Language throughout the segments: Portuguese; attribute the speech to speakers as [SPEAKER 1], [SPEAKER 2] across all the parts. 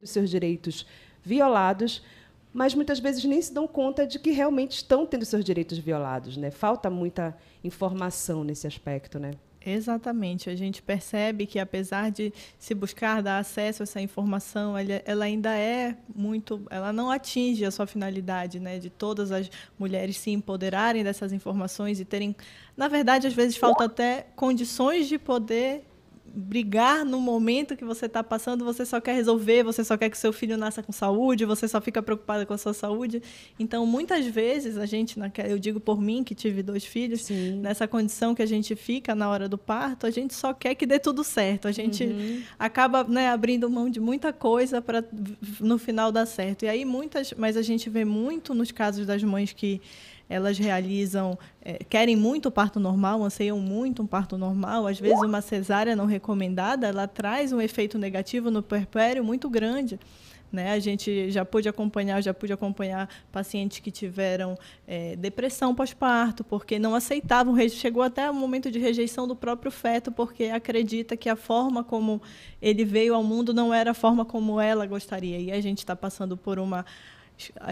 [SPEAKER 1] os seus direitos violados, mas muitas vezes nem se dão conta de que realmente estão tendo seus direitos violados, né? Falta muita informação nesse aspecto, né?
[SPEAKER 2] Exatamente. A gente percebe que, apesar de se buscar dar acesso a essa informação, ela ainda é muito... Ela não atinge a sua finalidade, né, de todas as mulheres se empoderarem dessas informações e terem... Na verdade, às vezes, falta até condições de poder brigar no momento que você está passando. Você só quer resolver, você só quer que seu filho nasça com saúde, você só fica preocupada com a sua saúde. Então, muitas vezes, a gente, eu digo por mim, que tive 2 filhos, sim, nessa condição que a gente fica na hora do parto, a gente só quer que dê tudo certo. A gente acaba, né, abrindo mão de muita coisa para no final dar certo. E aí, mas a gente vê muito nos casos das mães que elas realizam, querem muito o parto normal, anseiam muito um parto normal. Às vezes, uma cesárea não recomendada, ela traz um efeito negativo no puerpério muito grande, né? A gente já pude acompanhar pacientes que tiveram depressão pós-parto, porque não aceitavam, chegou até o momento de rejeição do próprio feto, porque acredita que a forma como ele veio ao mundo não era a forma como ela gostaria. E a gente está passando por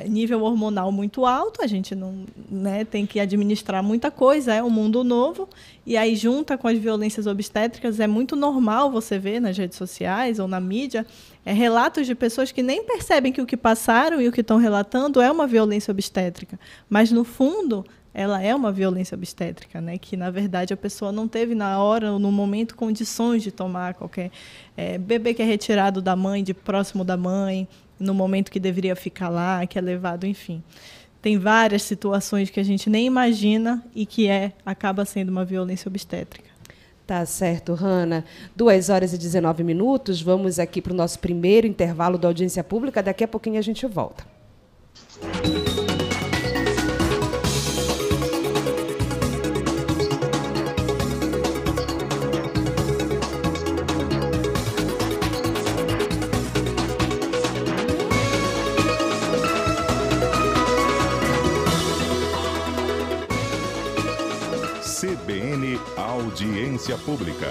[SPEAKER 2] nível hormonal muito alto, a gente não, né, tem que administrar muita coisa, é um mundo novo, e aí junta com as violências obstétricas, é muito normal você ver nas redes sociais ou na mídia relatos de pessoas que nem percebem que o que passaram e o que estão relatando é uma violência obstétrica, mas no fundo ela é uma violência obstétrica, né? Que, na verdade, a pessoa não teve na hora ou no momento condições de tomar qualquer... bebê que é retirado da mãe, de próximo da mãe, no momento que deveria ficar lá, que é levado, enfim. Tem várias situações que a gente nem imagina e que acaba sendo uma violência obstétrica.
[SPEAKER 1] Tá certo, Hanna. 2h19. Vamos aqui para o nosso primeiro intervalo da audiência pública. Daqui a pouquinho a gente volta.
[SPEAKER 3] CBN Audiência Pública.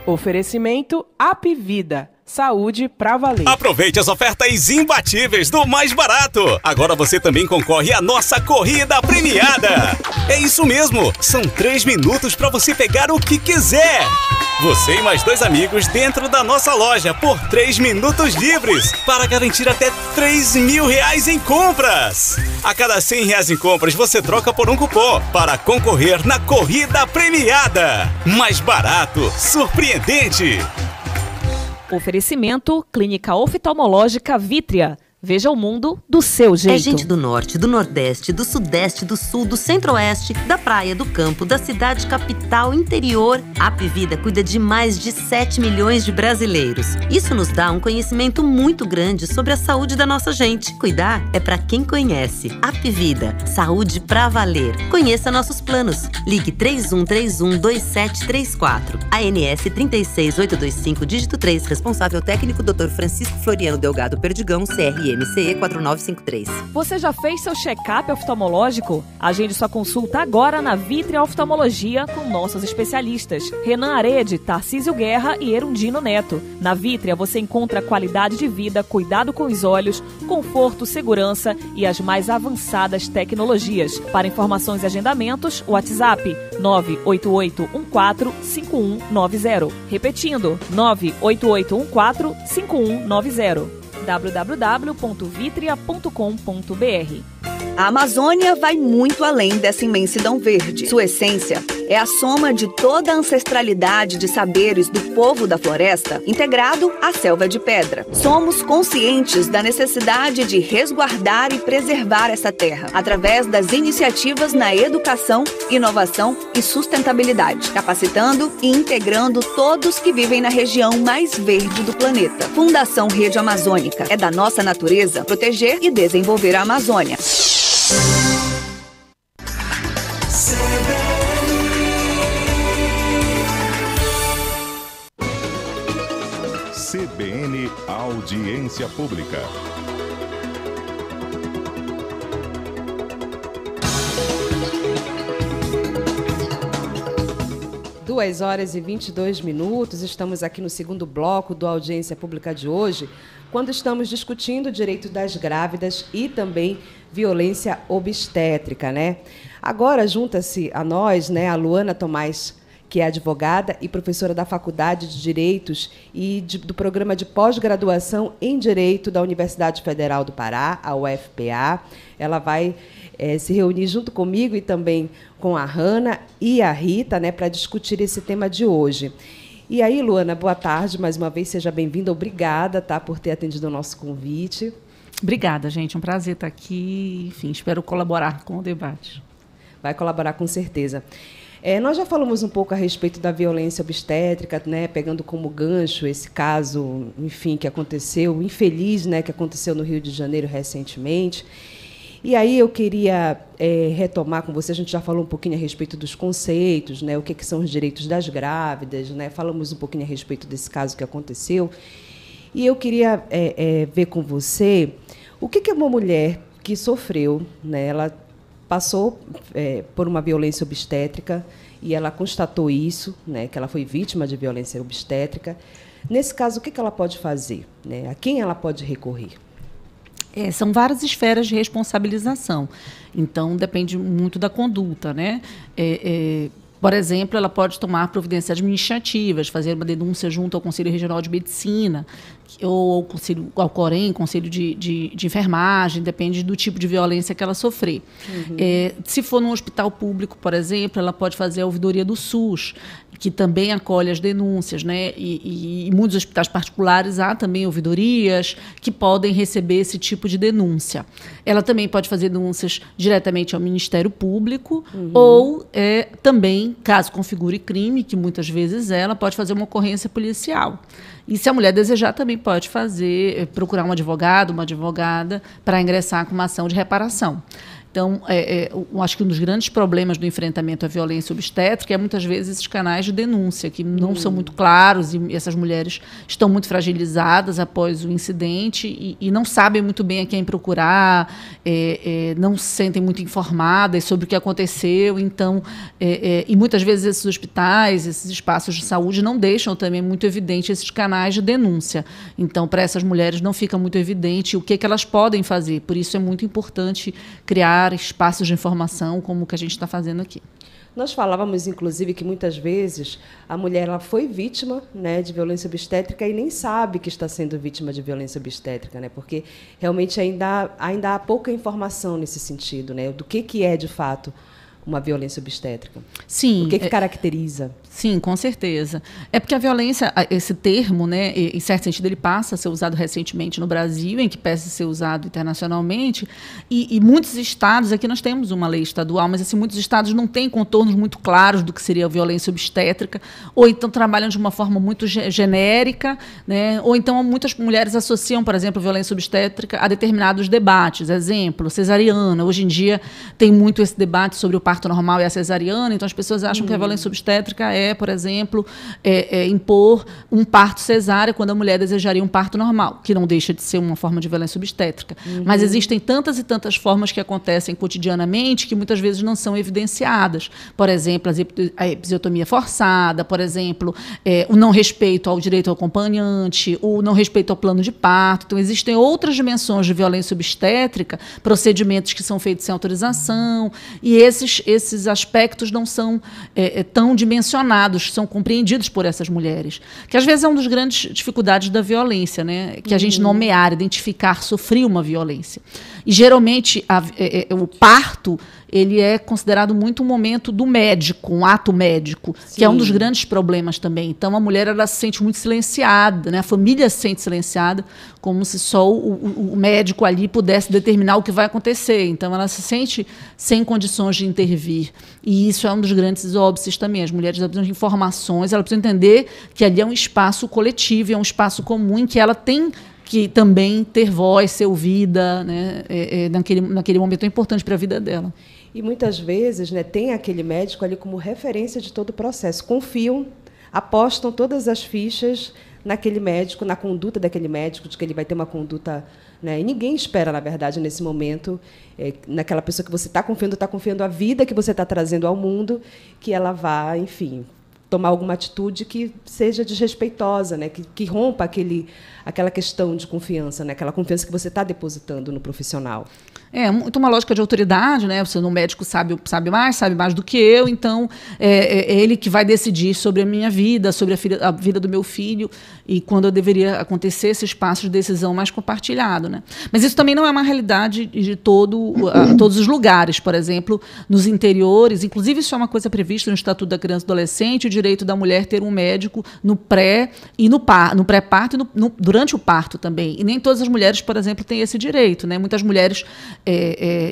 [SPEAKER 4] Oferecimento Apvida. Saúde pra valer.
[SPEAKER 5] Aproveite as ofertas imbatíveis do Mais Barato. Agora você também concorre à nossa corrida premiada. É isso mesmo, são 3 minutos para você pegar o que quiser. Você e mais 2 amigos dentro da nossa loja por 3 minutos livres para garantir até R$3.000 em compras. A cada R$100 em compras você troca por um cupom para concorrer na corrida premiada. Mais Barato, surpreendente.
[SPEAKER 6] Oferecimento Clínica Oftalmológica Vítria. Veja o mundo do seu jeito.
[SPEAKER 7] É gente do norte, do nordeste, do sudeste, do sul, do centro-oeste, da praia, do campo, da cidade capital, interior. A Apvida cuida de mais de 7 milhões de brasileiros. Isso nos dá um conhecimento muito grande sobre a saúde da nossa gente. Cuidar é pra quem conhece. Apvida, saúde pra valer. Conheça nossos planos. Ligue 3131-2734. ANS 36825, dígito 3. Responsável técnico Dr. Francisco Floriano Delgado Perdigão, CRM. MCE 4953.
[SPEAKER 6] Você já fez seu check-up oftalmológico? Agende sua consulta agora na Vítria Oftalmologia com nossos especialistas Renan Arede, Tarcísio Guerra e Erundino Neto. Na Vítria você encontra qualidade de vida, cuidado com os olhos, conforto, segurança e as mais avançadas tecnologias. Para informações e agendamentos, WhatsApp 988145190. Repetindo, 988145190. www.vitria.com.br.
[SPEAKER 8] A Amazônia vai muito além dessa imensidão verde. Sua essência é a soma de toda a ancestralidade de saberes do povo da floresta, integrado à selva de pedra. Somos conscientes da necessidade de resguardar e preservar essa terra, através das iniciativas na educação, inovação e sustentabilidade, capacitando e integrando todos que vivem na região mais verde do planeta. Fundação Rede Amazônica. É da nossa natureza proteger e desenvolver a Amazônia.
[SPEAKER 3] CBN Audiência Pública.
[SPEAKER 1] 2h22, estamos aqui no segundo bloco do Audiência Pública de hoje, quando estamos discutindo o direito das grávidas e também violência obstétrica, né? Agora junta-se a nós, né, a Luana Tomás, que é advogada e professora da Faculdade de Direitos e do Programa de Pós-Graduação em Direito da Universidade Federal do Pará, a UFPA. Ela vai se reunir junto comigo e também com a Hanna e a Rita, né, para discutir esse tema de hoje. E aí, Luana, boa tarde, mais uma vez, seja bem-vinda, obrigada, tá, por ter atendido o nosso convite.
[SPEAKER 9] Obrigada, gente, um prazer estar aqui, enfim, espero colaborar com o debate.
[SPEAKER 1] Vai colaborar com certeza. Nós já falamos um pouco a respeito da violência obstétrica, né, pegando como gancho esse caso, enfim, que aconteceu, infeliz, né, que aconteceu no Rio de Janeiro recentemente. E aí eu queria retomar com você, a gente já falou um pouquinho a respeito dos conceitos, né, o que são os direitos das grávidas, né, falamos um pouquinho a respeito desse caso que aconteceu. E eu queria ver com você o que uma mulher que sofreu, né, ela passou por uma violência obstétrica e ela constatou isso, né, que ela foi vítima de violência obstétrica. Nesse caso, o que ela pode fazer? Né? A quem ela pode recorrer?
[SPEAKER 9] São várias esferas de responsabilização. Então, depende muito da conduta, né? Por exemplo, ela pode tomar providências administrativas, fazer uma denúncia junto ao Conselho Regional de Medicina, ou ao COREM, Conselho de Enfermagem, depende do tipo de violência que ela sofrer. Uhum. Se for num hospital público, por exemplo, ela pode fazer a ouvidoria do SUS, que também acolhe as denúncias, né? E em muitos hospitais particulares há também ouvidorias que podem receber esse tipo de denúncia. Ela também pode fazer denúncias diretamente ao Ministério Público, ou também, caso configure crime, que muitas vezes ela pode fazer uma ocorrência policial. E se a mulher desejar, também pode procurar um advogado, uma advogada, para ingressar com uma ação de reparação. Então, eu acho que um dos grandes problemas do enfrentamento à violência obstétrica é, muitas vezes, esses canais de denúncia, que não são muito claros, e essas mulheres estão muito fragilizadas após o incidente e não sabem muito bem a quem procurar, não se sentem muito informadas sobre o que aconteceu. Então, e muitas vezes esses hospitais, esses espaços de saúde não deixam também muito evidente esses canais de denúncia. Então, para essas mulheres não fica muito evidente o que elas podem fazer. Por isso é muito importante criar espaços de informação como o que a gente está fazendo aqui.
[SPEAKER 1] Nós falávamos, inclusive, que muitas vezes a mulher ela foi vítima, né, de violência obstétrica e nem sabe que está sendo vítima de violência obstétrica, né, porque realmente ainda há pouca informação nesse sentido, né, do que é, de fato, uma violência obstétrica.
[SPEAKER 9] Sim.
[SPEAKER 1] O que caracteriza?
[SPEAKER 9] Sim, com certeza. É porque a violência, esse termo, né, em certo sentido, ele passa a ser usado recentemente no Brasil, em que passa a ser usado internacionalmente, e muitos estados, aqui nós temos uma lei estadual, mas assim, muitos estados não têm contornos muito claros do que seria a violência obstétrica, ou então trabalham de uma forma muito genérica, né, ou então muitas mulheres associam, por exemplo, a violência obstétrica a determinados debates. Exemplo, cesariana. Hoje em dia tem muito esse debate sobre o parto normal e a cesariana, então as pessoas acham que a violência obstétrica por exemplo, impor um parto cesárea quando a mulher desejaria um parto normal, que não deixa de ser uma forma de violência obstétrica. Mas existem tantas e tantas formas que acontecem cotidianamente que muitas vezes não são evidenciadas. Por exemplo, a episiotomia forçada, por exemplo, o não respeito ao direito ao acompanhante, o não respeito ao plano de parto. Então, existem outras dimensões de violência obstétrica, procedimentos que são feitos sem autorização, e esses aspectos não são tão dimensionados, são compreendidos por essas mulheres, que às vezes é uma das grandes dificuldades da violência, né? Que a gente nomear, identificar, sofrer uma violência. E geralmente o parto ele é considerado muito um momento do médico, um ato médico, Sim. que é um dos grandes problemas também. Então a mulher ela se sente muito silenciada, né? A família se sente silenciada, como se só o médico ali pudesse determinar o que vai acontecer. Então ela se sente sem condições de intervir. E isso é um dos grandes óbices também. As mulheres precisam de informações, elas precisam entender que ali é um espaço coletivo, é um espaço comum em que ela tem que também ter voz, ser ouvida, né? Naquele momento é importante para a vida dela.
[SPEAKER 1] E muitas vezes, né, tem aquele médico ali como referência de todo o processo. Confiam, apostam todas as fichas naquele médico, na conduta daquele médico, de que ele vai ter uma conduta, né? E ninguém espera, na verdade, nesse momento, naquela pessoa que você está confiando a vida que você está trazendo ao mundo, que ela vá, enfim, tomar alguma atitude que seja desrespeitosa, né? Que rompa aquela questão de confiança, né? Aquela confiança que você está depositando no profissional.
[SPEAKER 9] É muito uma lógica de autoridade, né? O médico sabe mais do que eu, então é ele que vai decidir sobre a minha vida, sobre a vida do meu filho, e quando deveria acontecer esse espaço de decisão mais compartilhado, né? Mas isso também não é uma realidade de todos os lugares. Por exemplo, nos interiores, inclusive isso é uma coisa prevista no Estatuto da Criança e do Adolescente, o direito da mulher ter um médico no pré-parto e durante o parto também. E nem todas as mulheres, por exemplo, têm esse direito, né? Muitas mulheres,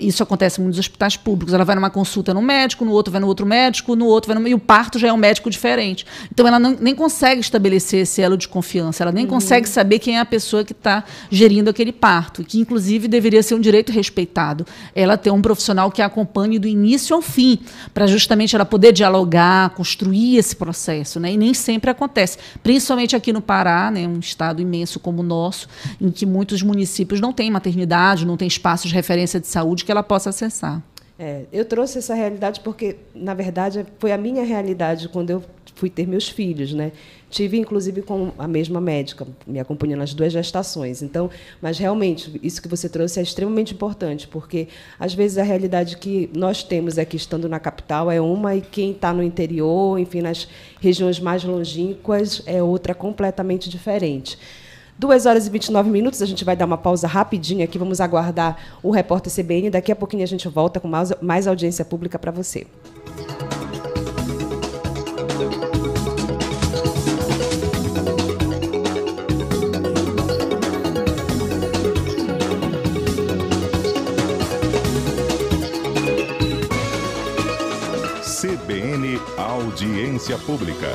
[SPEAKER 9] isso acontece em muitos hospitais públicos, ela vai numa consulta no médico, no outro vai no outro médico, no outro vai no... E o parto já é um médico diferente. Então, ela nem consegue estabelecer esse elo de confiança, ela nem consegue saber quem é a pessoa que está gerindo aquele parto, que, inclusive, deveria ser um direito respeitado. Ela ter um profissional que a acompanhe do início ao fim, para justamente ela poder dialogar, construir esse processo, né? E nem sempre acontece. Principalmente aqui no Pará, né? Um estado imenso como o nosso, em que muitos municípios não têm maternidade, não têm espaços de referência de saúde que ela possa acessar.
[SPEAKER 1] Eu trouxe essa realidade porque, na verdade, foi a minha realidade quando eu fui ter meus filhos, né? Tive, inclusive, com a mesma médica, me acompanhando nas 2 gestações. Então, mas, realmente, isso que você trouxe é extremamente importante, porque, às vezes, a realidade que nós temos aqui, estando na capital, é uma, e quem está no interior, enfim, nas regiões mais longínquas, é outra completamente diferente. 2h29, a gente vai dar uma pausa rapidinho aqui, vamos aguardar o repórter CBN, daqui a pouquinho a gente volta com mais audiência pública para você.
[SPEAKER 3] CBN Audiência Pública.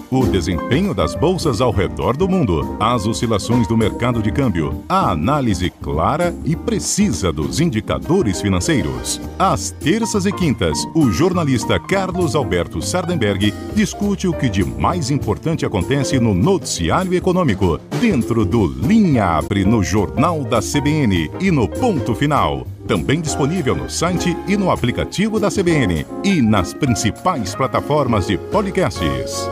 [SPEAKER 3] O desempenho das bolsas ao redor do mundo, as oscilações do mercado de câmbio, a análise clara e precisa dos indicadores financeiros. Às terças e quintas, o jornalista Carlos Alberto Sardenberg discute o que de mais importante acontece no noticiário econômico, dentro do Linha Abre no Jornal da CBN e no Ponto Final. Também disponível no site e no aplicativo da CBN e nas principais plataformas de podcasts.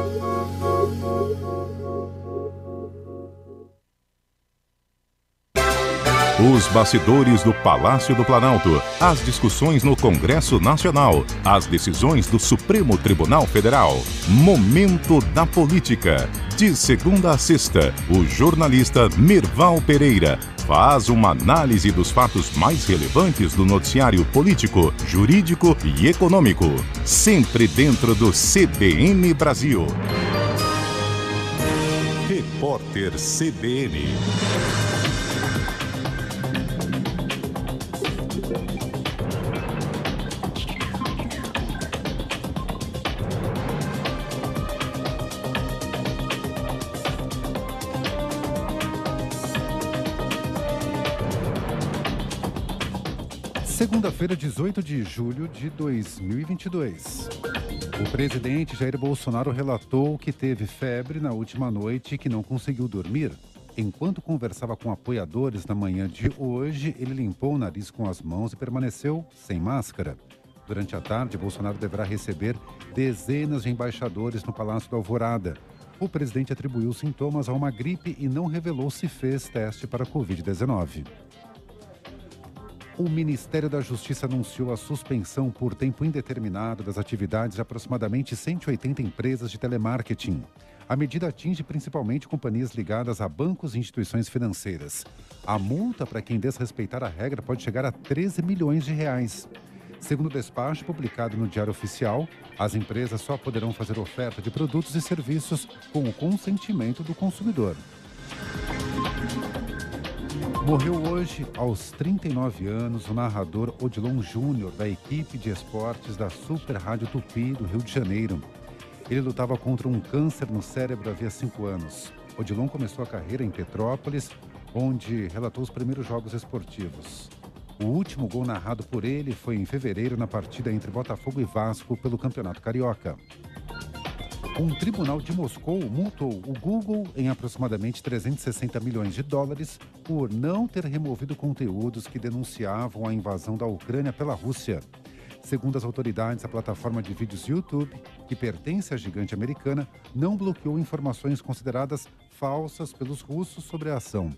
[SPEAKER 3] Os bastidores do Palácio do Planalto, as discussões no Congresso Nacional, as decisões do Supremo Tribunal Federal. Momento da Política. De segunda a sexta, o jornalista Mirval Pereira faz uma análise dos fatos mais relevantes do noticiário político, jurídico e econômico. Sempre dentro do CBN Brasil. Repórter CBN.
[SPEAKER 10] Segunda-feira, 18 de julho de 2022. O presidente Jair Bolsonaro relatou que teve febre na última noite e que não conseguiu dormir. Enquanto conversava com apoiadores na manhã de hoje, ele limpou o nariz com as mãos e permaneceu sem máscara. Durante a tarde, Bolsonaro deverá receber dezenas de embaixadores no Palácio da Alvorada. O presidente atribuiu sintomas a uma gripe e não revelou se fez teste para a Covid-19. O Ministério da Justiça anunciou a suspensão por tempo indeterminado das atividades de aproximadamente 180 empresas de telemarketing. A medida atinge principalmente companhias ligadas a bancos e instituições financeiras. A multa para quem desrespeitar a regra pode chegar a 13 milhões de reais. Segundo o despacho publicado no Diário Oficial, as empresas só poderão fazer oferta de produtos e serviços com o consentimento do consumidor. Morreu hoje, aos 39 anos, o narrador Odilon Júnior, da equipe de esportes da Super Rádio Tupi, do Rio de Janeiro. Ele lutava contra um câncer no cérebro havia 5 anos. Odilon começou a carreira em Petrópolis, onde relatou os primeiros jogos esportivos. O último gol narrado por ele foi em fevereiro, na partida entre Botafogo e Vasco pelo Campeonato Carioca. Um tribunal de Moscou multou o Google em aproximadamente 360 milhões de dólares por não ter removido conteúdos que denunciavam a invasão da Ucrânia pela Rússia. Segundo as autoridades, a plataforma de vídeos YouTube, que pertence à gigante americana, não bloqueou informações consideradas falsas pelos russos sobre a ação.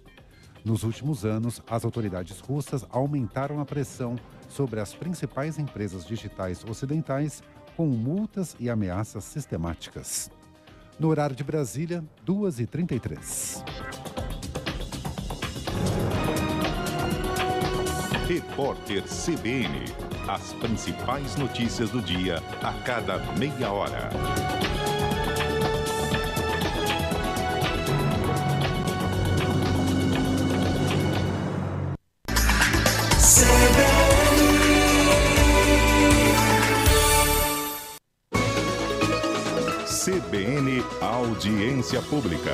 [SPEAKER 10] Nos últimos anos, as autoridades russas aumentaram a pressão sobre as principais empresas digitais ocidentais com multas e ameaças sistemáticas. No horário de Brasília, 2h33.
[SPEAKER 3] Repórter CBN. As principais notícias do dia a cada meia hora. CBN Audiência Pública.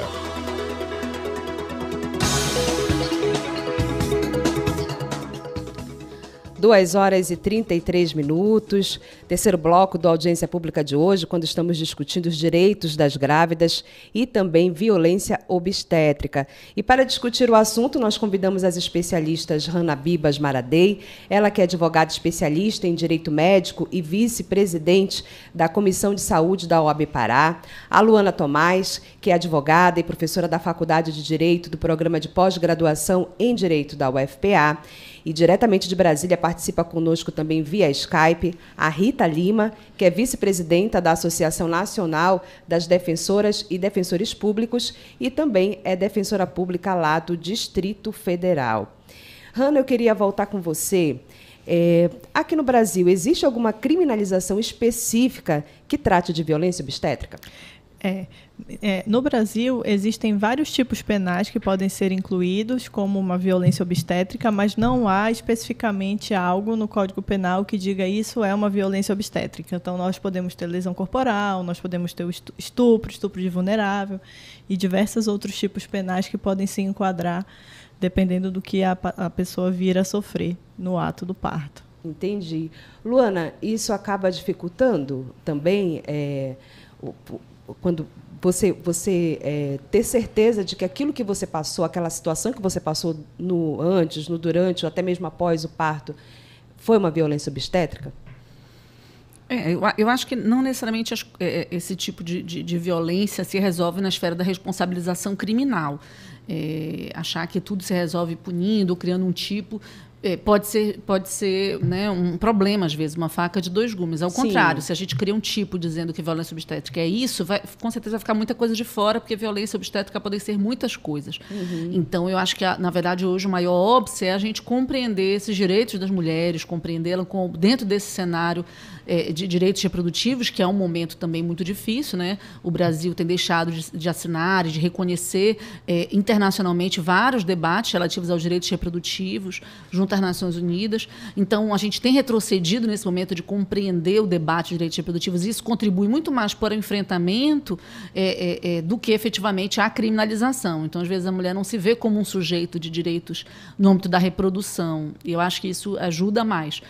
[SPEAKER 1] 2h33. Terceiro bloco do Audiência Pública de hoje, quando estamos discutindo os direitos das grávidas e também violência obstétrica. E para discutir o assunto, nós convidamos as especialistas Hanna Bibas Maradei, ela que é advogada especialista em direito médico e vice-presidente da Comissão de Saúde da OAB Pará, a Luana Tomás, que é advogada e professora da Faculdade de Direito do Programa de Pós-Graduação em Direito da UFPA, e diretamente de Brasília participa conosco também via Skype a Rita Lima, que é vice-presidenta da Associação Nacional das Defensoras e Defensores Públicos e também é defensora pública lá do Distrito Federal. Hanna, eu queria voltar com você. Aqui no Brasil, existe alguma criminalização específica que trate de violência obstétrica?
[SPEAKER 2] No Brasil, existem vários tipos penais que podem ser incluídos como uma violência obstétrica, mas não há especificamente algo no Código Penal que diga isso é uma violência obstétrica. Então, nós podemos ter lesão corporal, nós podemos ter o estupro de vulnerável e diversos outros tipos penais que podem se enquadrar dependendo do que a pessoa vir a sofrer no ato do parto.
[SPEAKER 1] Entendi. Luana, isso acaba dificultando também quando você ter certeza de que aquilo que você passou, aquela situação que você passou no antes, no durante, ou até mesmo após o parto, foi uma violência obstétrica?
[SPEAKER 9] Eu acho que não necessariamente esse tipo de violência se resolve na esfera da responsabilização criminal. Achar que tudo se resolve punindo ou criando um tipo... Pode ser né, um problema, às vezes, uma faca de dois gumes. Ao contrário, se a gente cria um tipo dizendo que violência obstétrica é isso, com certeza vai ficar muita coisa de fora, porque violência obstétrica pode ser muitas coisas. Uhum. Então, eu acho que, na verdade, hoje o maior óbice é a gente compreender esses direitos das mulheres, compreendê-la dentro desse cenário de direitos reprodutivos, que é um momento também muito difícil, né? O Brasil tem deixado de assinar e de reconhecer internacionalmente vários debates relativos aos direitos reprodutivos, junto às Nações Unidas. Então, a gente tem retrocedido nesse momento de compreender o debate de direitos reprodutivos, e isso contribui muito mais para o enfrentamento do que, efetivamente, a criminalização. Então, às vezes, a mulher não se vê como um sujeito de direitos no âmbito da reprodução. E eu acho que isso ajuda mais.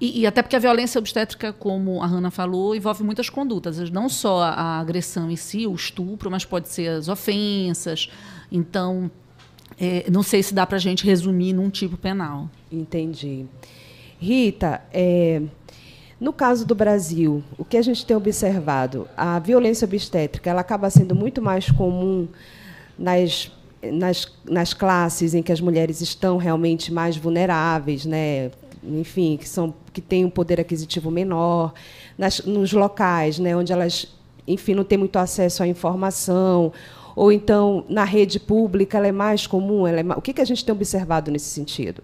[SPEAKER 9] E até porque a violência obstétrica, como a Hanna falou, envolve muitas condutas. Não só a agressão em si, o estupro, mas pode ser as ofensas. Então, não sei se dá para a gente resumir num tipo penal.
[SPEAKER 1] Entendi. Rita, no caso do Brasil, o que a gente tem observado, a violência obstétrica ela acaba sendo muito mais comum nas classes em que as mulheres estão realmente mais vulneráveis, né? Enfim, que têm um poder aquisitivo menor, nos locais, né, onde elas, enfim, não têm muito acesso à informação, ou então na rede pública ela é mais comum. O que a gente tem observado nesse sentido?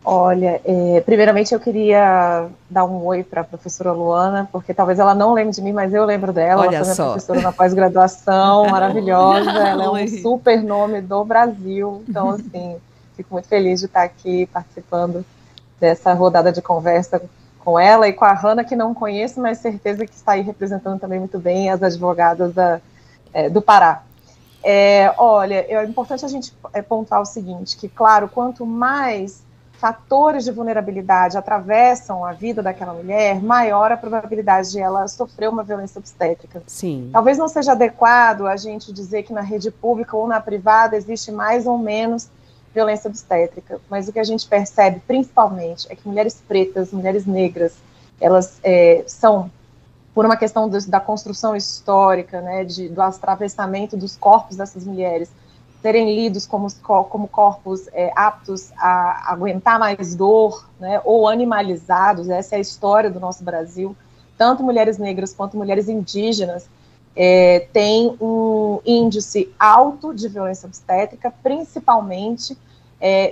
[SPEAKER 11] Olha, primeiramente eu queria dar um oi para a professora Luana, porque talvez ela não lembre de mim, mas eu lembro dela.
[SPEAKER 1] Olha,
[SPEAKER 11] ela foi minha
[SPEAKER 1] só.
[SPEAKER 11] Professora na pós-graduação, maravilhosa, ela é um super nome do Brasil, então, assim, fico muito feliz de estar aqui participando dessa rodada de conversa com ela e com a Hanna, que não conheço, mas certeza que está aí representando também muito bem as advogadas do Pará. Olha, é importante a gente pontuar o seguinte, que, claro, quanto mais fatores de vulnerabilidade atravessam a vida daquela mulher, maior a probabilidade de ela sofrer uma violência obstétrica.
[SPEAKER 1] Sim.
[SPEAKER 11] Talvez não seja adequado a gente dizer que na rede pública ou na privada existe mais ou menos violência obstétrica, mas o que a gente percebe principalmente é que mulheres pretas, mulheres negras, elas são, por uma questão da construção histórica, né, do atravessamento dos corpos dessas mulheres, serem lidos como corpos aptos a aguentar mais dor, né, ou animalizados. Essa é a história do nosso Brasil. Tanto mulheres negras quanto mulheres indígenas têm um índice alto de violência obstétrica, principalmente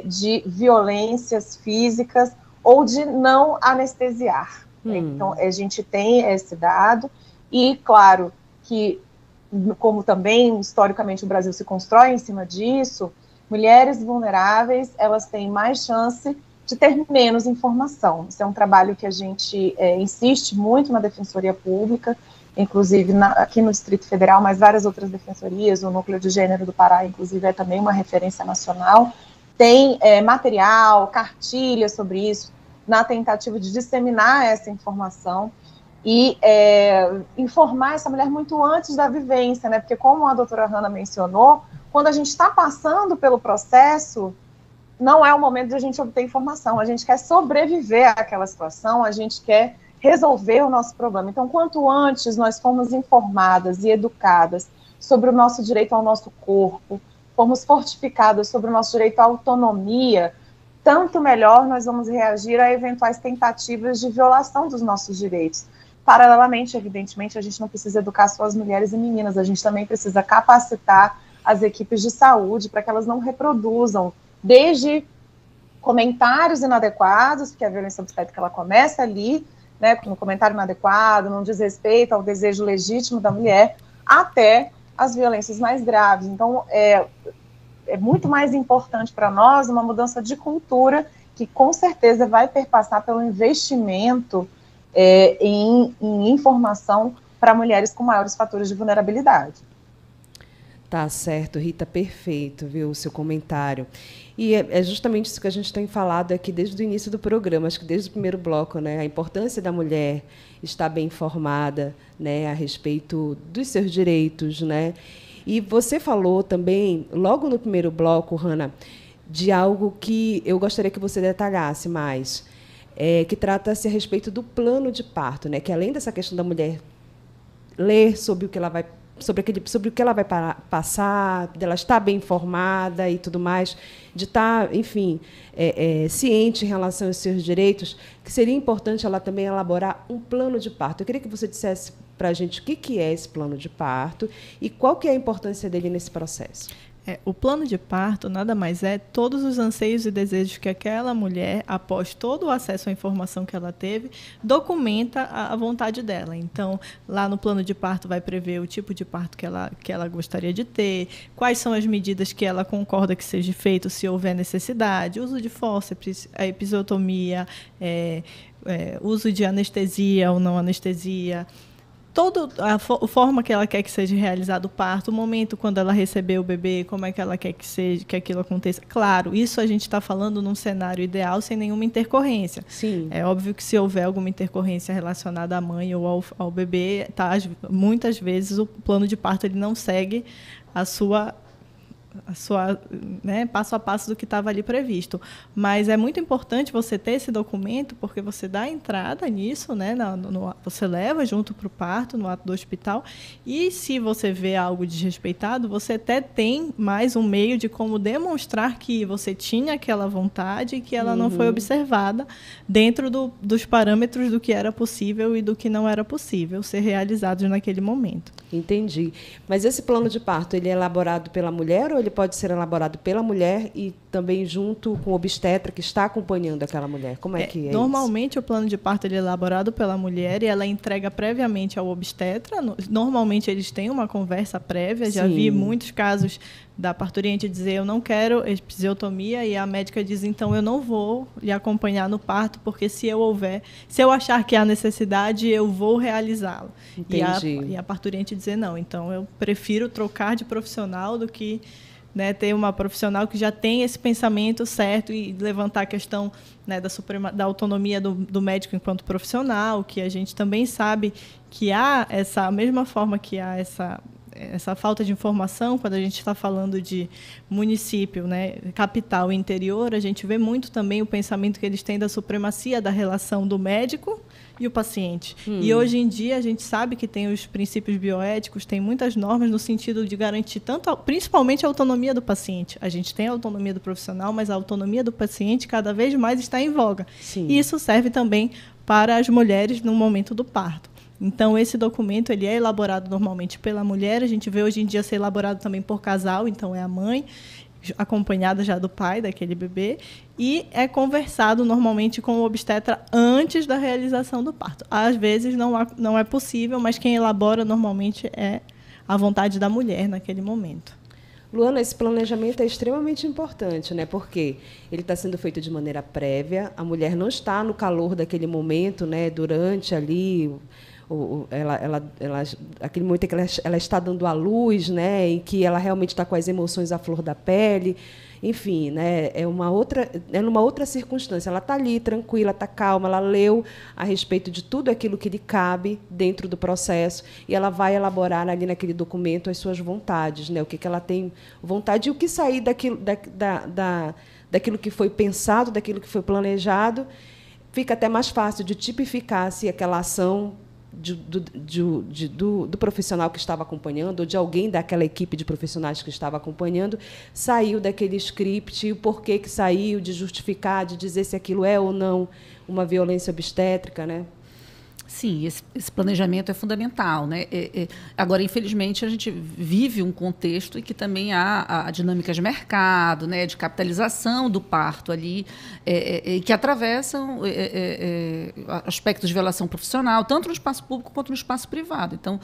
[SPEAKER 11] de violências físicas ou de não anestesiar. Então, a gente tem esse dado e, claro, que como também, historicamente, o Brasil se constrói em cima disso, mulheres vulneráveis, elas têm mais chance de ter menos informação. Isso é um trabalho que a gente insiste muito na Defensoria Pública, inclusive aqui no Distrito Federal, mas várias outras defensorias, o Núcleo de Gênero do Pará, inclusive, é também uma referência nacional. Tem material, cartilha sobre isso, na tentativa de disseminar essa informação e informar essa mulher muito antes da vivência, né? Porque, como a doutora Hanna mencionou, quando a gente está passando pelo processo, não é o momento de a gente obter informação, a gente quer sobreviver àquela situação, a gente quer resolver o nosso problema. Então, quanto antes nós formos informadas e educadas sobre o nosso direito ao nosso corpo, formos fortificadas sobre o nosso direito à autonomia, tanto melhor nós vamos reagir a eventuais tentativas de violação dos nossos direitos. Paralelamente, evidentemente, a gente não precisa educar só as mulheres e meninas, a gente também precisa capacitar as equipes de saúde para que elas não reproduzam, desde comentários inadequados, porque a violência obstétrica ela começa ali, né, no comentário inadequado, no desrespeito ao desejo legítimo da mulher, até as violências mais graves. Então, é muito mais importante para nós uma mudança de cultura que, com certeza, vai perpassar pelo investimento em informação para mulheres com maiores fatores de vulnerabilidade.
[SPEAKER 1] Tá certo, Rita, perfeito, viu, o seu comentário. E é justamente isso que a gente tem falado aqui desde o início do programa, acho que desde o primeiro bloco, né, a importância da mulher estar bem informada, né, a respeito dos seus direitos, né. E você falou também, logo no primeiro bloco, Hanna, de algo que eu gostaria que você detalhasse mais, que trata-se a respeito do plano de parto, né, que além dessa questão da mulher ler sobre o que ela vai passar, dela estar bem informada e tudo mais, de estar, enfim, ciente em relação aos seus direitos, que seria importante ela também elaborar um plano de parto. Eu queria que você dissesse para a gente o que é esse plano de parto e qual que é a importância dele nesse processo.
[SPEAKER 2] O plano de parto nada mais é todos os anseios e desejos que aquela mulher, após todo o acesso à informação que ela teve, documenta a vontade dela. Então, lá no plano de parto vai prever o tipo de parto que ela gostaria de ter, quais são as medidas que ela concorda que seja feito se houver necessidade, uso de fórceps, a episiotomia, uso de anestesia ou não anestesia, toda a forma que ela quer que seja realizado o parto, o momento quando ela receber o bebê, como é que ela quer que aquilo aconteça. Claro, isso a gente está falando num cenário ideal, sem nenhuma intercorrência.
[SPEAKER 1] Sim. É
[SPEAKER 2] óbvio que se houver alguma intercorrência relacionada à mãe ou ao bebê, muitas vezes o plano de parto ele não segue a sua né, passo a passo do que estava ali previsto. Mas é muito importante você ter esse documento, porque você dá entrada nisso, né, você leva junto para o parto, no ato do hospital, e se você vê algo desrespeitado, você até tem mais um meio de como demonstrar que você tinha aquela vontade e que ela não foi observada dentro dos parâmetros do que era possível e do que não era possível ser realizado naquele momento.
[SPEAKER 1] Entendi. Mas esse plano de parto, ele é elaborado pela mulher ou ele pode ser elaborado pela mulher e também junto com o obstetra que está acompanhando aquela mulher? Como é que é
[SPEAKER 2] normalmente
[SPEAKER 1] isso?
[SPEAKER 2] O plano de parto ele é elaborado pela mulher e ela entrega previamente ao obstetra. Normalmente eles têm uma conversa prévia. Já vi muitos casos da parturiente dizer eu não quero episiotomia e a médica diz então eu não vou lhe acompanhar no parto porque se eu achar que há necessidade eu vou realizá-lo. E a parturiente dizer não, então eu prefiro trocar de profissional do que né, ter uma profissional que já tem esse pensamento certo e levantar a questão, né, da autonomia do médico enquanto profissional, que a gente também sabe que há essa mesma forma que há essa falta de informação, quando a gente está falando de município, né, capital e interior, a gente vê muito também o pensamento que eles têm da supremacia da relação do médico e o paciente. E hoje em dia a gente sabe que tem os princípios bioéticos, tem muitas normas no sentido de garantir principalmente a autonomia do paciente. A gente tem a autonomia do profissional, mas a autonomia do paciente cada vez mais está em voga. Sim. E isso serve também para as mulheres no momento do parto. Então, esse documento ele é elaborado normalmente pela mulher, a gente vê hoje em dia ser elaborado também por casal, então é a mãe, acompanhada já do pai daquele bebê, e é conversado normalmente com o obstetra antes da realização do parto. Às vezes não é possível, mas quem elabora normalmente é a vontade da mulher naquele momento.
[SPEAKER 1] Luana, esse planejamento é extremamente importante, né? Porque ele está sendo feito de maneira prévia, a mulher não está no calor daquele momento, né? Durante ali... aquele momento em que ela está dando à luz, né, em que ela realmente está com as emoções à flor da pele, enfim, né, é numa outra circunstância. Ela está ali tranquila, está calma, ela leu a respeito de tudo aquilo que lhe cabe dentro do processo e ela vai elaborar ali naquele documento as suas vontades, né, o que ela tem vontade e o que sair daquilo que foi pensado, daquilo que foi planejado, fica até mais fácil de tipificar se aquela ação do profissional que estava acompanhando, ou de alguém daquela equipe de profissionais que estava acompanhando, saiu daquele script, o porquê que saiu, de justificar, de dizer se aquilo é ou não uma violência obstétrica, né?
[SPEAKER 9] Sim, esse planejamento é fundamental, né? Agora, infelizmente, a gente vive um contexto em que também há a dinâmica de mercado, né, de capitalização do parto ali, que atravessam aspectos de violação profissional, tanto no espaço público quanto no espaço privado. Então,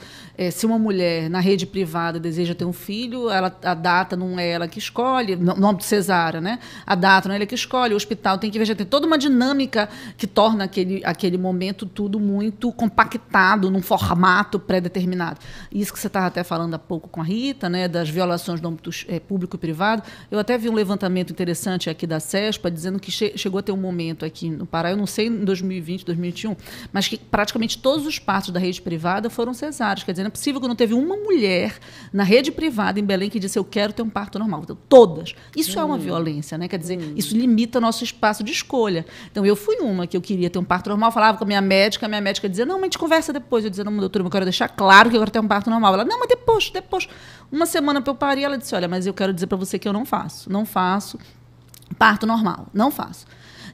[SPEAKER 9] se uma mulher na rede privada deseja ter um filho, a data não é ela que escolhe, no âmbito cesárea, né? A data não é ela que escolhe, o hospital tem que ver, já tem toda uma dinâmica que torna aquele momento tudo muito compactado num formato pré-determinado. Isso que você estava até falando há pouco com a Rita, né, das violações do âmbito público e privado. Eu até vi um levantamento interessante aqui da CESPA, dizendo que chegou a ter um momento aqui no Pará, eu não sei em 2020, 2021, mas que praticamente todos os partos da rede privada foram cesáreos. Quer dizer, não é possível que não teve uma mulher na rede privada em Belém que disse eu quero ter um parto normal. Então, todas. Isso é uma violência, né? Quer dizer, isso limita nosso espaço de escolha. Então, eu fui uma que eu queria ter um parto normal, falava com a minha médica dizia, não, mas a gente conversa depois. Eu dizia, não, doutora, eu quero deixar claro que eu quero ter um parto normal. Ela, não, mas depois. Uma semana para eu parir, ela disse, olha, mas eu quero dizer para você que eu não faço parto normal, não faço.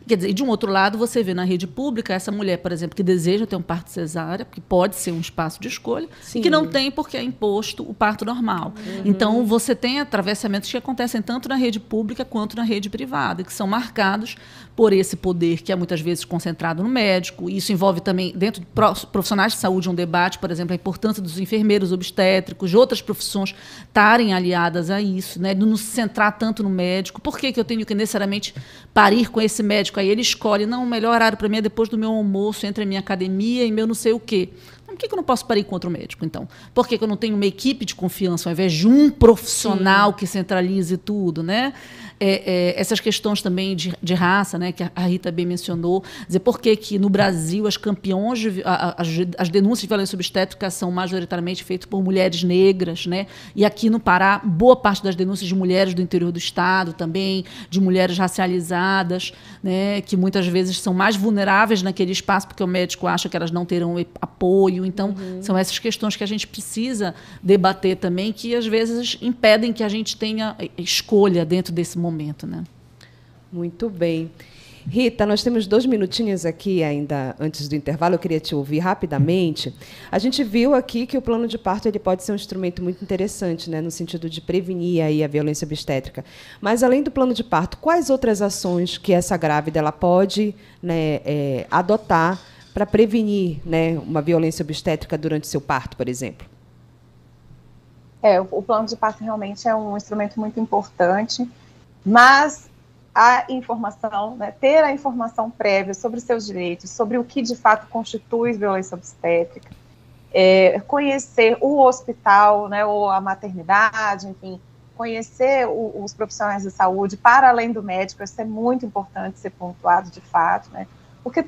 [SPEAKER 9] Quer dizer, de um outro lado, você vê na rede pública essa mulher, por exemplo, que deseja ter um parto cesárea, que pode ser um espaço de escolha, e que não tem porque é imposto o parto normal. Então, você tem atravessamentos que acontecem tanto na rede pública quanto na rede privada, que são marcados por esse poder que é muitas vezes concentrado no médico. Isso envolve também, dentro de profissionais de saúde, um debate, por exemplo, a importância dos enfermeiros obstétricos, de outras profissões estarem aliadas a isso, né? De não se centrar tanto no médico. Por que eu tenho que necessariamente parir com esse médico? Aí ele escolhe, não, o melhor horário para mim é depois do meu almoço, entre a minha academia e meu não sei o quê. Por que eu não posso parir com outro médico, então? Por que eu não tenho uma equipe de confiança, ao invés de um profissional que centralize tudo, né? Essas questões também de raça, né, que a Rita bem mencionou, dizer por que no Brasil as campeões, as denúncias de violência obstétrica são majoritariamente feitas por mulheres negras, né? E aqui no Pará, boa parte das denúncias de mulheres do interior do estado também, de mulheres racializadas, né, que muitas vezes são mais vulneráveis naquele espaço porque o médico acha que elas não terão apoio. Então, são essas questões que a gente precisa debater também, que às vezes impedem que a gente tenha escolha dentro desse momento, né?
[SPEAKER 1] Muito bem. Rita, nós temos 2 minutinhos aqui ainda antes do intervalo, eu queria te ouvir rapidamente. A gente viu aqui que o plano de parto ele pode ser um instrumento muito interessante, né, no sentido de prevenir aí a violência obstétrica. Mas, além do plano de parto, quais outras ações que essa grávida ela pode, né, adotar para prevenir, né, uma violência obstétrica durante seu parto, por exemplo?
[SPEAKER 11] O plano de parto realmente é um instrumento muito importante, mas a informação, né, ter a informação prévia sobre seus direitos, sobre o que de fato constitui violência obstétrica, conhecer o hospital, né, ou a maternidade, enfim, conhecer os profissionais de saúde para além do médico, isso é muito importante ser pontuado de fato, né? Porque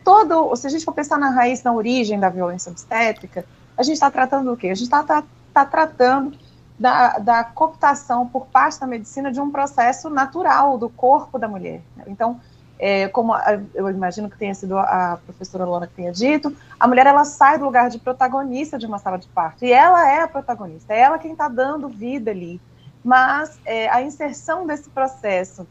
[SPEAKER 11] se a gente for pensar na raiz, na origem da violência obstétrica, a gente está tratando do quê? A gente está tratando da cooptação por parte da medicina de um processo natural do corpo da mulher. Então, como eu imagino que tenha sido a professora Luana que tenha dito, a mulher ela sai do lugar de protagonista de uma sala de parto, e ela é a protagonista, é ela quem está dando vida ali. Mas a inserção desse processo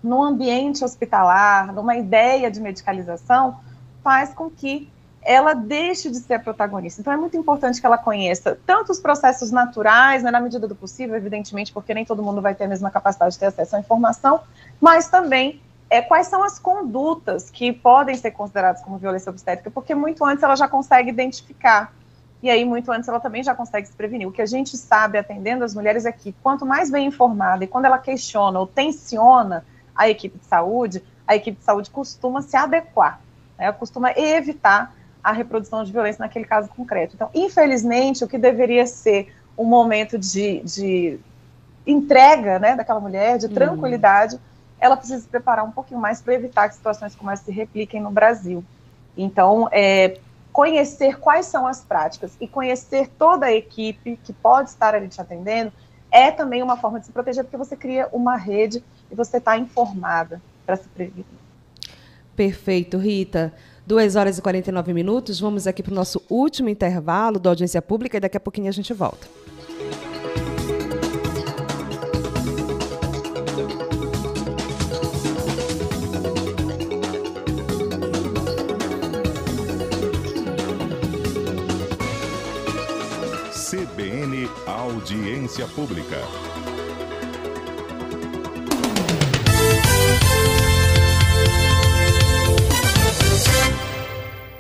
[SPEAKER 11] no ambiente hospitalar, numa ideia de medicalização, faz com que ela deixe de ser a protagonista. Então, é muito importante que ela conheça tanto os processos naturais, né, na medida do possível, evidentemente, porque nem todo mundo vai ter a mesma capacidade de ter acesso à informação, mas também quais são as condutas que podem ser consideradas como violência obstétrica, porque muito antes ela já consegue identificar, e aí muito antes ela também já consegue se prevenir. O que a gente sabe, atendendo as mulheres, é que quanto mais bem informada, e quando ela questiona ou tensiona a equipe de saúde costuma se adequar, né, costuma evitar a reprodução de violência naquele caso concreto. Então, infelizmente, o que deveria ser um momento de entrega, né, daquela mulher, de tranquilidade, ela precisa se preparar um pouquinho mais para evitar que situações como essa se repliquem no Brasil. Então, conhecer quais são as práticas e conhecer toda a equipe que pode estar ali te atendendo é também uma forma de se proteger, porque você cria uma rede e você está informada para se prevenir.
[SPEAKER 1] Perfeito, Rita. 2h49. Vamos aqui para o nosso último intervalo da audiência pública e daqui a pouquinho a gente volta.
[SPEAKER 3] CBN Audiência Pública.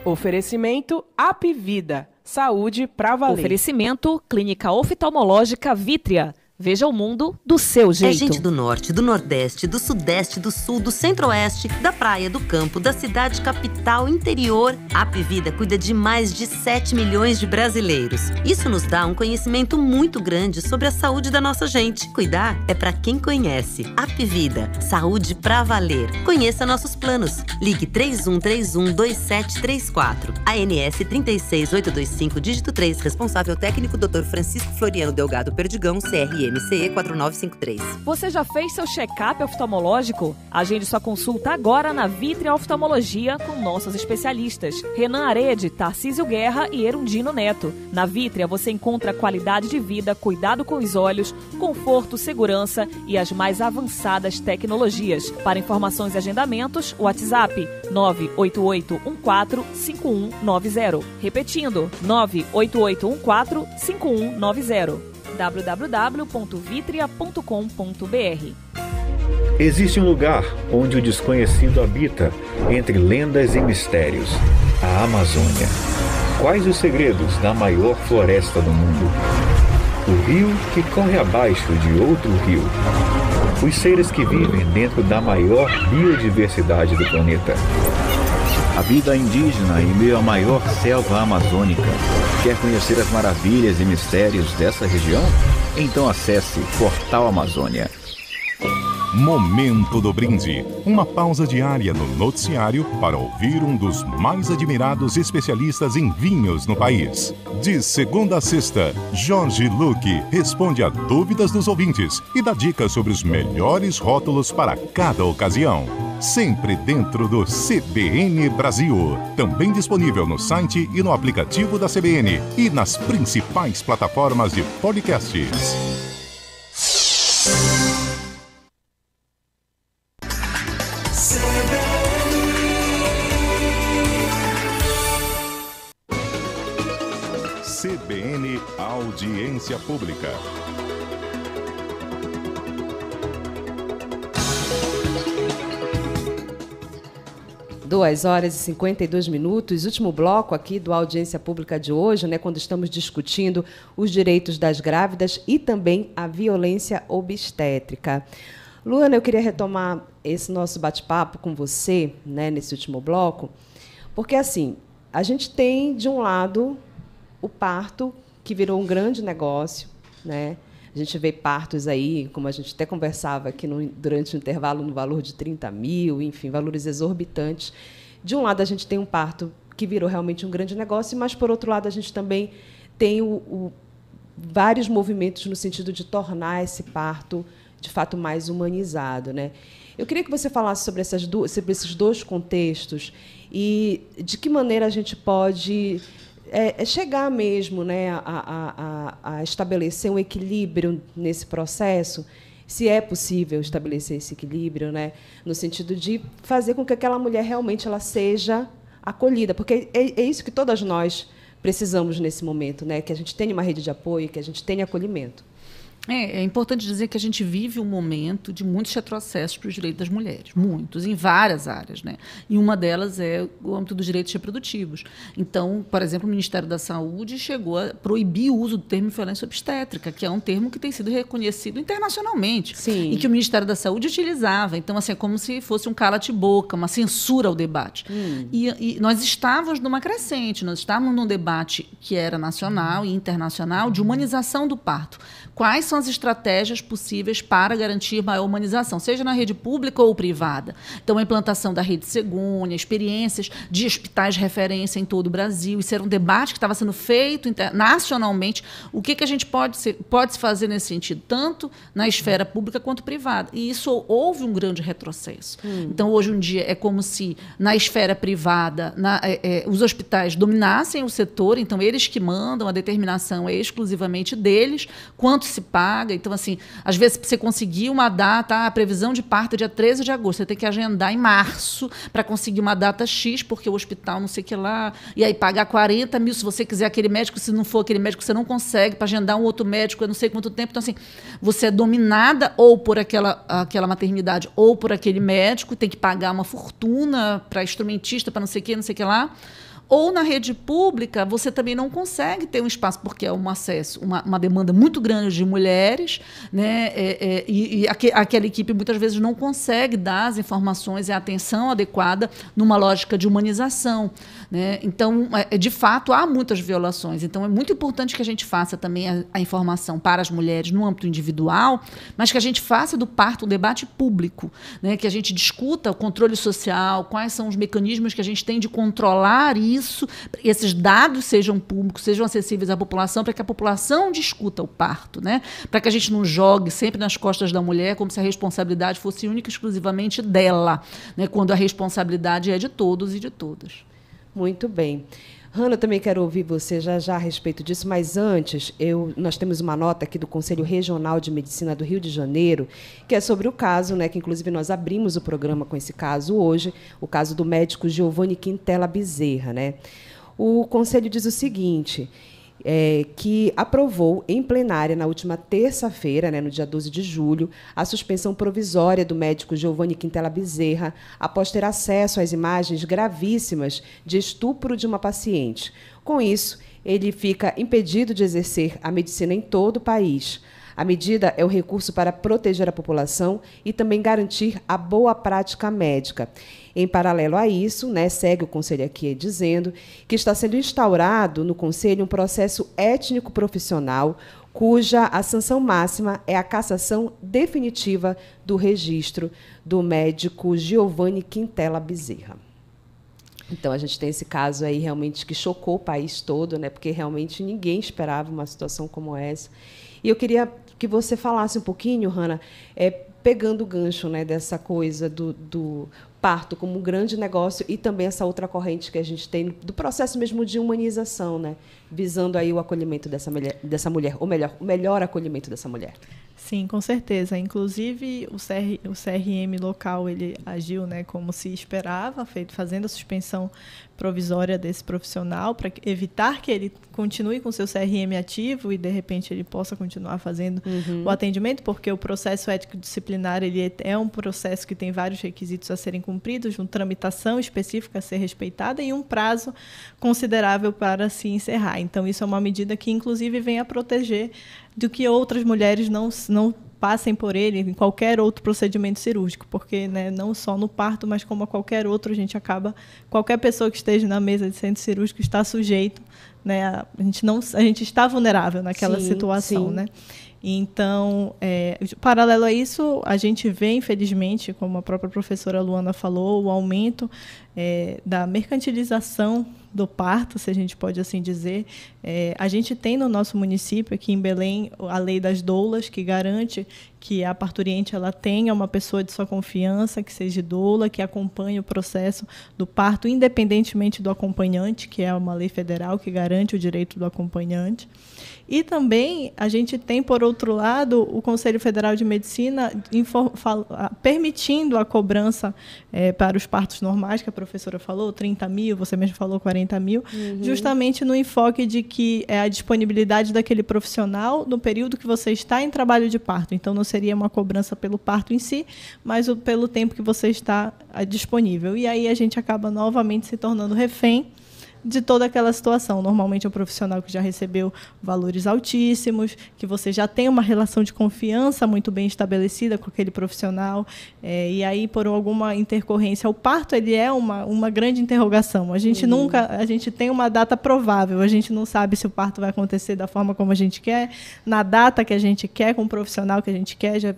[SPEAKER 4] Oferecimento Apvida, saúde pra valer.
[SPEAKER 6] Oferecimento Clínica Oftalmológica Vítria. Veja o mundo do seu jeito.
[SPEAKER 7] É gente do norte, do nordeste, do sudeste, do sul, do centro-oeste, da praia, do campo, da cidade capital, interior. A Apvida cuida de mais de 7 milhões de brasileiros. Isso nos dá um conhecimento muito grande sobre a saúde da nossa gente. Cuidar é pra quem conhece. Apvida, saúde pra valer. Conheça nossos planos. Ligue 3131-2734. ANS 36825, dígito 3. Responsável técnico Dr. Francisco Floriano Delgado Perdigão, CRM MCE 4953.
[SPEAKER 6] Você já fez seu check-up oftalmológico? Agende sua consulta agora na Vítria Oftalmologia com nossos especialistas Renan Arede, Tarcísio Guerra e Erundino Neto. Na Vítria você encontra qualidade de vida, cuidado com os olhos, conforto, segurança e as mais avançadas tecnologias. Para informações e agendamentos, WhatsApp 988145190. Repetindo, 988145190. www.vitria.com.br.
[SPEAKER 12] Existe um lugar onde o desconhecido habita, entre lendas e mistérios, a Amazônia. Quais os segredos da maior floresta do mundo? O rio que corre abaixo de outro rio. Os seres que vivem dentro da maior biodiversidade do planeta.
[SPEAKER 13] A vida indígena em meio à maior selva amazônica. Quer conhecer as maravilhas e mistérios dessa região? Então acesse Portal Amazônia.
[SPEAKER 3] Momento do Brinde. Uma pausa diária no noticiário para ouvir um dos mais admirados especialistas em vinhos no país. De segunda a sexta, Jorge Luque responde a dúvidas dos ouvintes e dá dicas sobre os melhores rótulos para cada ocasião. Sempre dentro do CBN Brasil. Também disponível no site e no aplicativo da CBN e nas principais plataformas de podcasts. CBN Audiência Pública.
[SPEAKER 1] Duas horas e 52 minutos, último bloco aqui do Audiência Pública de hoje, né, quando estamos discutindo os direitos das grávidas e também a violência obstétrica. Luana, eu queria retomar esse nosso bate-papo com você, né, nesse último bloco, porque assim, a gente tem, de um lado, o parto, que virou um grande negócio, né? A gente vê partos aí, como a gente até conversava aqui durante o intervalo, no valor de 30 mil, enfim, valores exorbitantes. De um lado, a gente tem um parto que virou realmente um grande negócio, mas, por outro lado, a gente também tem vários movimentos no sentido de tornar esse parto, de fato, mais humanizado, né? Eu queria que você falasse sobre esses dois contextos e de que maneira a gente pode chegar mesmo, né, a estabelecer um equilíbrio nesse processo, se é possível estabelecer esse equilíbrio, né, no sentido de fazer com que aquela mulher realmente ela seja acolhida, porque é isso que todas nós precisamos nesse momento, né, que a gente tenha uma rede de apoio, que a gente tenha acolhimento.
[SPEAKER 9] É importante dizer que a gente vive um momento de muitos retrocessos para os direitos das mulheres, muitos, em várias áreas, né? E uma delas é o âmbito dos direitos reprodutivos. Então, por exemplo, o Ministério da Saúde chegou a proibir o uso do termo violência obstétrica, que é um termo que tem sido reconhecido internacionalmente.
[SPEAKER 1] Sim.
[SPEAKER 9] E que o Ministério da Saúde utilizava. Então, assim, é como se fosse um cala-te-boca, uma censura ao debate. E nós estávamos numa crescente, nós estávamos num debate que era nacional e internacional de humanização do parto. Quais são as estratégias possíveis para garantir maior humanização, seja na rede pública ou privada? Então, a implantação da rede Segúnia, experiências de hospitais de referência em todo o Brasil. Isso era um debate que estava sendo feito nacionalmente. O que a gente pode se fazer nesse sentido, tanto na esfera pública quanto privada? E isso houve um grande retrocesso. Então, hoje em dia, é como se na esfera privada os hospitais dominassem o setor, então eles que mandam, a determinação é exclusivamente deles, quanto se paga. Então, assim, às vezes, para você conseguir uma data, a previsão de parto é dia 13 de agosto, você tem que agendar em março para conseguir uma data X, porque o hospital não sei o que lá, e aí pagar 40 mil se você quiser aquele médico, se não for aquele médico, você não consegue, para agendar um outro médico, eu não sei quanto tempo. Então, assim, você é dominada ou por aquela maternidade ou por aquele médico, tem que pagar uma fortuna para instrumentista, para não sei o que lá. Ou na rede pública, você também não consegue ter um espaço, porque é um acesso, uma demanda muito grande de mulheres, né? E aquela equipe muitas vezes não consegue dar as informações e a atenção adequada numa lógica de humanização, né? Então, de fato, há muitas violações. Então, é muito importante que a gente faça também a informação para as mulheres no âmbito individual, mas que a gente faça do parto um debate público, né? Que a gente discuta o controle social, quais são os mecanismos que a gente tem de controlar isso, esses dados sejam públicos, sejam acessíveis à população, para que a população discuta o parto, né? Para que a gente não jogue sempre nas costas da mulher como se a responsabilidade fosse única e exclusivamente dela, né? Quando a responsabilidade é de todos e de todas.
[SPEAKER 1] Muito bem. Hanna, eu também quero ouvir você já a respeito disso, mas antes, nós temos uma nota aqui do Conselho Regional de Medicina do Rio de Janeiro, que é sobre o caso, né, que inclusive nós abrimos o programa com esse caso hoje, o caso do médico Giovanni Quintela Bezerra, né? O Conselho diz o seguinte, que aprovou em plenária, na última terça-feira, né, no dia 12 de julho, a suspensão provisória do médico Giovanni Quintela Bezerra após ter acesso às imagens gravíssimas de estupro de uma paciente. Com isso, ele fica impedido de exercer a medicina em todo o país. A medida é um recurso para proteger a população e também garantir a boa prática médica. Em paralelo a isso, né, segue o Conselho aqui dizendo que está sendo instaurado no Conselho um processo étnico-profissional cuja a sanção máxima é a cassação definitiva do registro do médico Giovanni Quintela Bezerra. Então, a gente tem esse caso aí realmente que chocou o país todo, né, porque realmente ninguém esperava uma situação como essa. E eu queria que você falasse um pouquinho, Hanna, pegando o gancho, né, dessa coisa do parto como um grande negócio e também essa outra corrente que a gente tem do processo mesmo de humanização, né, visando aí o acolhimento dessa mulher, ou melhor, o melhor acolhimento dessa mulher.
[SPEAKER 2] Sim, com certeza. Inclusive, o CRM local ele agiu, né, como se esperava, fazendo a suspensão provisória desse profissional para evitar que ele continue com seu CRM ativo e, de repente, ele possa continuar fazendo o atendimento, porque o processo ético-disciplinar ele é um processo que tem vários requisitos a serem cumpridos, uma tramitação específica a ser respeitada e um prazo considerável para se encerrar. Então, isso é uma medida que, inclusive, vem a proteger do que outras mulheres não passem por ele em qualquer outro procedimento cirúrgico, porque, né, não só no parto, mas como a qualquer outro, qualquer pessoa que esteja na mesa de centro cirúrgico está sujeito, né, a gente está vulnerável naquela situação, né? Então, paralelo a isso, a gente vê, infelizmente, como a própria professora Luana falou, o aumento da mercantilização do parto, se a gente pode assim dizer. A gente tem no nosso município, aqui em Belém, a lei das doulas, que garante que a parturiente ela tenha uma pessoa de sua confiança, que seja doula, que acompanhe o processo do parto, independentemente do acompanhante, que é uma lei federal que garante o direito do acompanhante. E também a gente tem, por outro lado, o Conselho Federal de Medicina permitindo a cobrança para os partos normais, que a professora falou, 30 mil, você mesmo falou 40 mil, justamente no enfoque de que é a disponibilidade daquele profissional no período que você está em trabalho de parto. Então, não seria uma cobrança pelo parto em si, mas pelo tempo que você está disponível. E aí a gente acaba novamente se tornando refém de toda aquela situação. Normalmente é um profissional que já recebeu valores altíssimos, que você já tem uma relação de confiança muito bem estabelecida com aquele profissional, e aí, por alguma intercorrência, o parto ele é uma grande interrogação. A gente a gente tem uma data provável, a gente não sabe se o parto vai acontecer da forma como a gente quer, na data que a gente quer, com o profissional que a gente quer. Já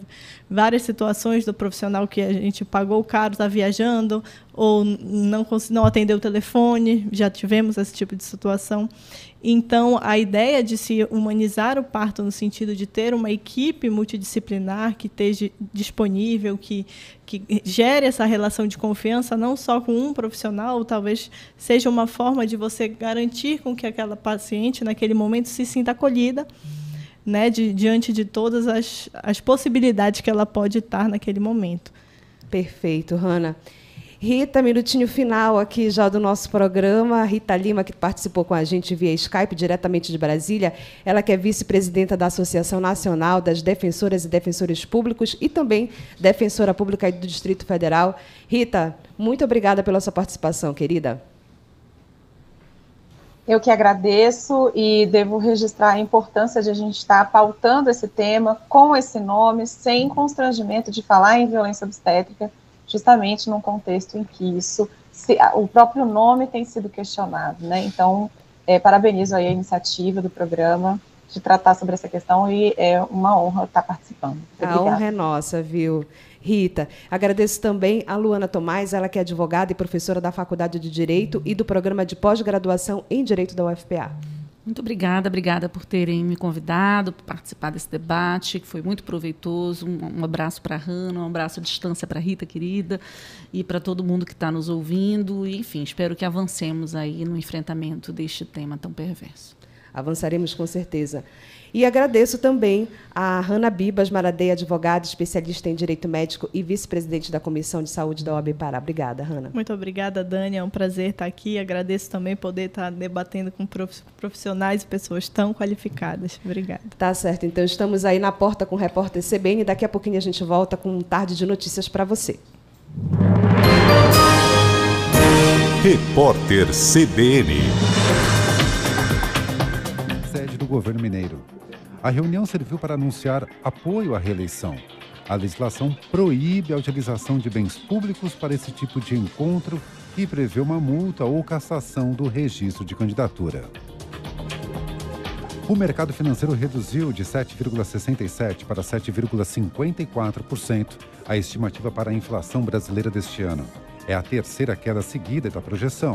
[SPEAKER 2] várias situações do profissional que a gente pagou caro, está viajando, ou não atendeu o telefone, já tivemos esse tipo de situação. Então, a ideia de se humanizar o parto no sentido de ter uma equipe multidisciplinar que esteja disponível, que gere essa relação de confiança, não só com um profissional, talvez seja uma forma de você garantir com que aquela paciente, naquele momento, se sinta acolhida, né, diante de todas as possibilidades que ela pode estar naquele momento.
[SPEAKER 1] Perfeito, Hanna. Rita, minutinho final aqui já do nosso programa. Rita Lima, que participou com a gente via Skype, diretamente de Brasília. Ela que é vice-presidenta da Associação Nacional das Defensoras e Defensores Públicos e também defensora pública do Distrito Federal. Rita, muito obrigada pela sua participação, querida.
[SPEAKER 11] Eu que agradeço e devo registrar a importância de a gente estar pautando esse tema com esse nome, sem constrangimento de falar em violência obstétrica, justamente num contexto em que o próprio nome tem sido questionado, né? Então, parabenizo aí a iniciativa do programa de tratar sobre essa questão e é uma honra estar participando.
[SPEAKER 1] A honra é nossa, viu, Rita? Agradeço também a Luana Tomás, ela que é advogada e professora da Faculdade de Direito e do Programa de Pós-Graduação em Direito da UFPA.
[SPEAKER 9] Muito obrigada por terem me convidado para participar desse debate, que foi muito proveitoso. Um abraço para a Hanna, um abraço à distância para a Rita, querida, e para todo mundo que está nos ouvindo. E, enfim, espero que avancemos aí no enfrentamento deste tema tão perverso.
[SPEAKER 1] Avançaremos com certeza. E agradeço também a Hanna Bibas Maradei, advogada, especialista em Direito Médico e vice-presidente da Comissão de Saúde da OAB Pará. Obrigada, Hanna.
[SPEAKER 2] Muito obrigada, Dani. É um prazer estar aqui. Agradeço também poder estar debatendo com profissionais e pessoas tão qualificadas. Obrigada.
[SPEAKER 1] Tá certo. Então, estamos aí na porta com o repórter CBN. Daqui a pouquinho a gente volta com um Tarde de Notícias para você.
[SPEAKER 3] Repórter CBN.
[SPEAKER 10] Sede do governo mineiro. A reunião serviu para anunciar apoio à reeleição. A legislação proíbe a utilização de bens públicos para esse tipo de encontro e prevê uma multa ou cassação do registro de candidatura. O mercado financeiro reduziu de 7,67% para 7,54% a estimativa para a inflação brasileira deste ano. É a terceira queda seguida da projeção.